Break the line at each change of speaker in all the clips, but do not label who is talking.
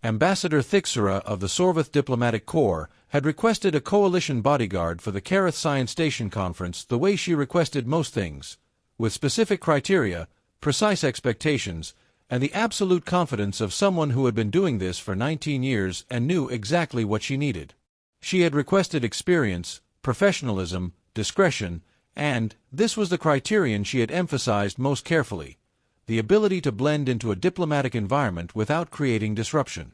Ambassador Thyxara of the Sorvith Diplomatic Corps had requested a coalition bodyguard for the Kerath Science Station conference the way she requested most things, with specific criteria, precise expectations, and the absolute confidence of someone who had been doing this for 19 years and knew exactly what she needed. She had requested experience, professionalism, discretion, and, this was the criterion she had emphasized most carefully, the ability to blend into a diplomatic environment without creating disruption.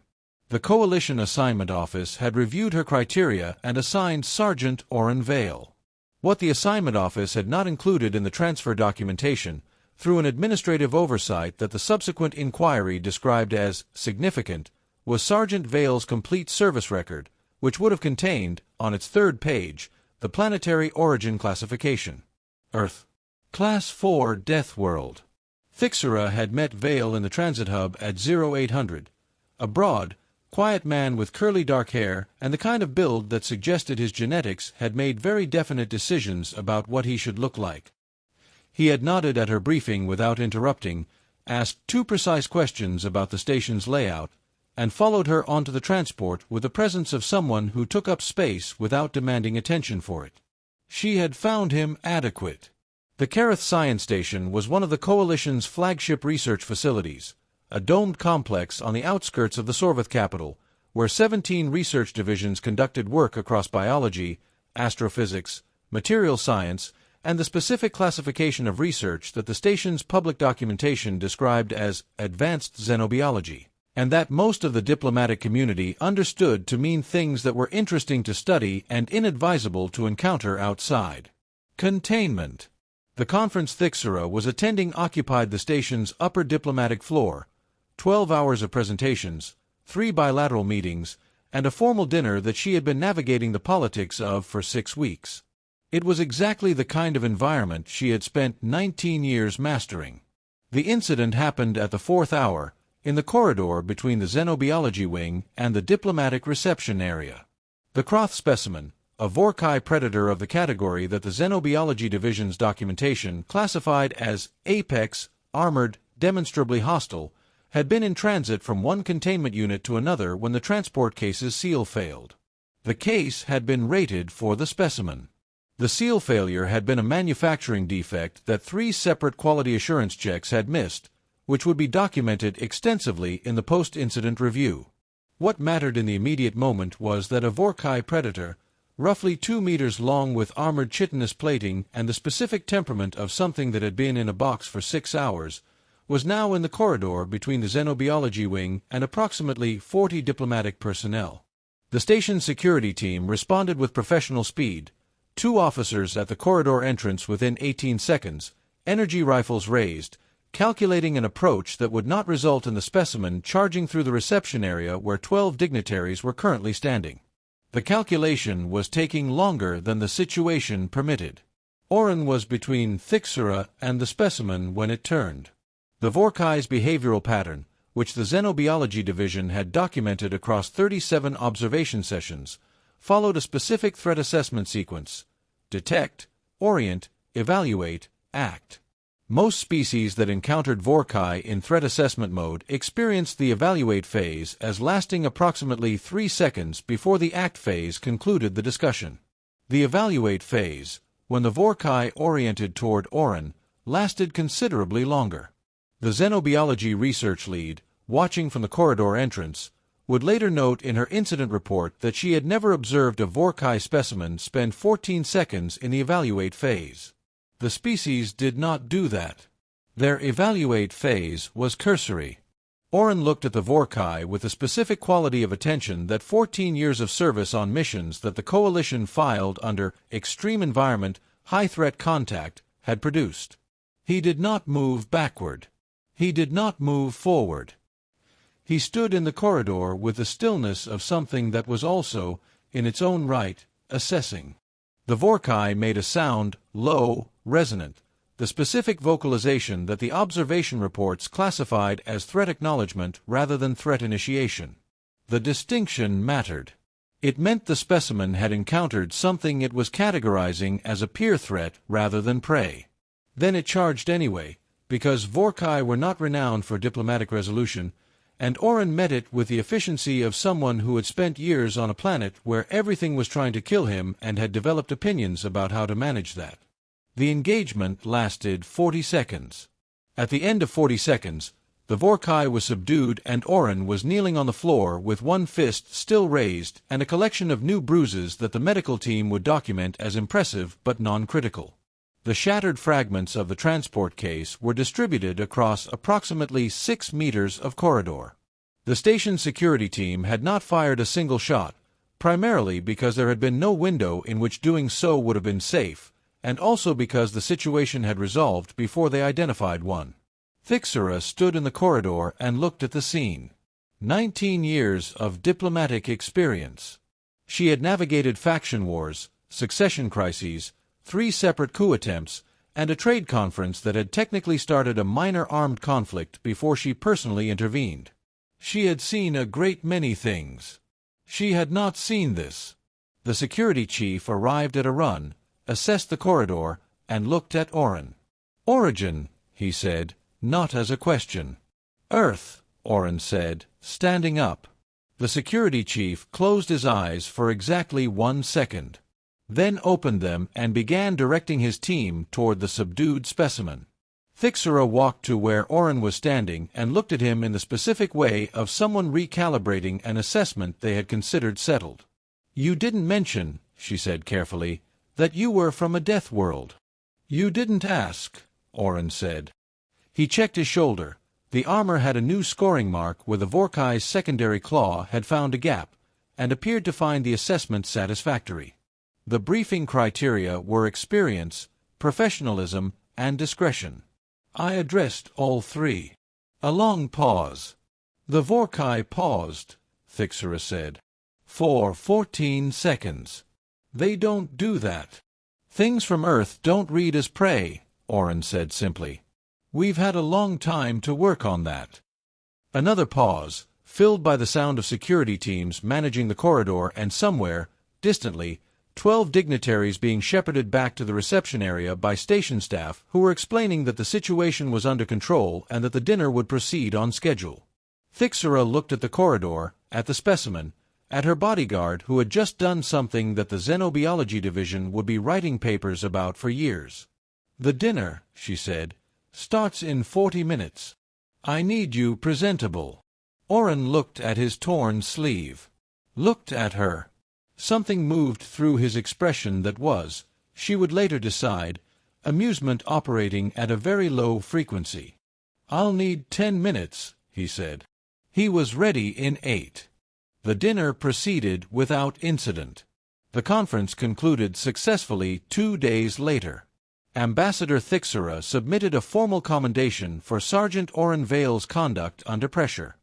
The Coalition Assignment Office had reviewed her criteria and assigned Sergeant Orin Vael. What the Assignment Office had not included in the transfer documentation, through an administrative oversight that the subsequent inquiry described as significant, was Sergeant Vael's complete service record, which would have contained, on its third page, the planetary origin classification. Earth. Class 4 Deathworld. Thyxara had met Vael in the transit hub at 0800, a broad, quiet man with curly dark hair and the kind of build that suggested his genetics had made very definite decisions about what he should look like. He had nodded at her briefing without interrupting, asked 2 precise questions about the station's layout, and followed her onto the transport with the presence of someone who took up space without demanding attention for it. She had found him adequate. The Kerath Science Station was one of the Coalition's flagship research facilities, a domed complex on the outskirts of the Sorvith capital, where 17 research divisions conducted work across biology, astrophysics, material science, and the specific classification of research that the station's public documentation described as advanced Xenobiology, and that most of the diplomatic community understood to mean things that were interesting to study and inadvisable to encounter outside. Containment. The conference Thyxara was attending occupied the station's upper diplomatic floor, 12 hours of presentations, 3 bilateral meetings, and a formal dinner that she had been navigating the politics of for 6 weeks. It was exactly the kind of environment she had spent 19 years mastering. The incident happened at the 4th hour, in the corridor between the Xenobiology wing and the diplomatic reception area. The Kerath specimen, a Vorrkai predator of the category that the Xenobiology Division's documentation classified as apex, armored, demonstrably hostile, had been in transit from one containment unit to another when the transport case's seal failed. The case had been rated for the specimen. The seal failure had been a manufacturing defect that 3 separate quality assurance checks had missed, which would be documented extensively in the post-incident review. What mattered in the immediate moment was that a Vorrkai predator, roughly 2 meters long with armored chitinous plating and the specific temperament of something that had been in a box for 6 hours, was now in the corridor between the Xenobiology wing and approximately 40 diplomatic personnel. The station's security team responded with professional speed, 2 officers at the corridor entrance within 18 seconds, energy rifles raised, calculating an approach that would not result in the specimen charging through the reception area where 12 dignitaries were currently standing. The calculation was taking longer than the situation permitted. Orin was between Thyxara and the specimen when it turned. The Vorrkai's behavioral pattern, which the Xenobiology Division had documented across 37 observation sessions, followed a specific threat assessment sequence: detect, orient, evaluate, act. Most species that encountered Vorrkai in threat assessment mode experienced the evaluate phase as lasting approximately 3 seconds before the act phase concluded the discussion. The evaluate phase, when the Vorrkai oriented toward Orin, lasted considerably longer. The Xenobiology research lead, watching from the corridor entrance, would later note in her incident report that she had never observed a Vorrkai specimen spend 14 seconds in the evaluate phase. The species did not do that. Their evaluate phase was cursory. Orin looked at the Vorrkai with the specific quality of attention that 14 years of service on missions that the Coalition filed under extreme environment, high-threat contact had produced. He did not move backward. He did not move forward. He stood in the corridor with the stillness of something that was also, in its own right, assessing. The Vorrkai made a sound, low, resonant, the specific vocalization that the observation reports classified as threat acknowledgement rather than threat initiation. The distinction mattered. It meant the specimen had encountered something it was categorizing as a peer threat rather than prey. Then it charged anyway, because Vorrkai were not renowned for diplomatic resolution, and Orin met it with the efficiency of someone who had spent years on a planet where everything was trying to kill him and had developed opinions about how to manage that. The engagement lasted 40 seconds. At the end of 40 seconds, the Vorrkai was subdued and Orin was kneeling on the floor with one fist still raised and a collection of new bruises that the medical team would document as impressive but non-critical. The shattered fragments of the transport case were distributed across approximately 6 meters of corridor. The station security team had not fired a single shot, primarily because there had been no window in which doing so would have been safe, and also because the situation had resolved before they identified one. Thyxara stood in the corridor and looked at the scene. 19 years of diplomatic experience. She had navigated faction wars, succession crises, 3 separate coup attempts, and a trade conference that had technically started a minor armed conflict before she personally intervened. She had seen a great many things. She had not seen this. The security chief arrived at a run, assessed the corridor, and looked at Orin. "Origin," he said, not as a question. "Earth," Orin said, standing up. The security chief closed his eyes for exactly 1 second. Then opened them and began directing his team toward the subdued specimen. Thyxara walked to where Orin was standing and looked at him in the specific way of someone recalibrating an assessment they had considered settled. "You didn't mention," she said carefully, "that you were from a Deathworld." "You didn't ask," Orin said. He checked his shoulder. The armor had a new scoring mark where the Vorrkai's secondary claw had found a gap, and appeared to find the assessment satisfactory. The briefing criteria were experience, professionalism, and discretion. I addressed all 3. A long pause. The Vorrkai paused, Thyxara said. For 14 seconds. "They don't do that. Things from Earth don't read as prey," Orin said simply. "We've had a long time to work on that." Another pause, filled by the sound of security teams managing the corridor and somewhere, distantly, 12 dignitaries being shepherded back to the reception area by station staff who were explaining that the situation was under control and that the dinner would proceed on schedule. Thyxara looked at the corridor, at the specimen, at her bodyguard who had just done something that the Xenobiology division would be writing papers about for years. "The dinner," she said, "starts in 40 minutes. I need you presentable." Orin looked at his torn sleeve. Looked at her. Something moved through his expression that was, she would later decide, amusement operating at a very low frequency. "I'll need 10 minutes," he said. He was ready in 8. The dinner proceeded without incident. The conference concluded successfully 2 days later. Ambassador Thyxara submitted a formal commendation for Sergeant Orin Vael's conduct under pressure.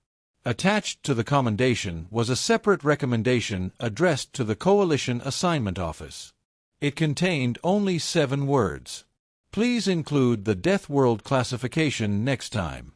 Attached to the commendation was a separate recommendation addressed to the Coalition Assignment Office. It contained only 7 words. "Please include the Deathworld classification next time."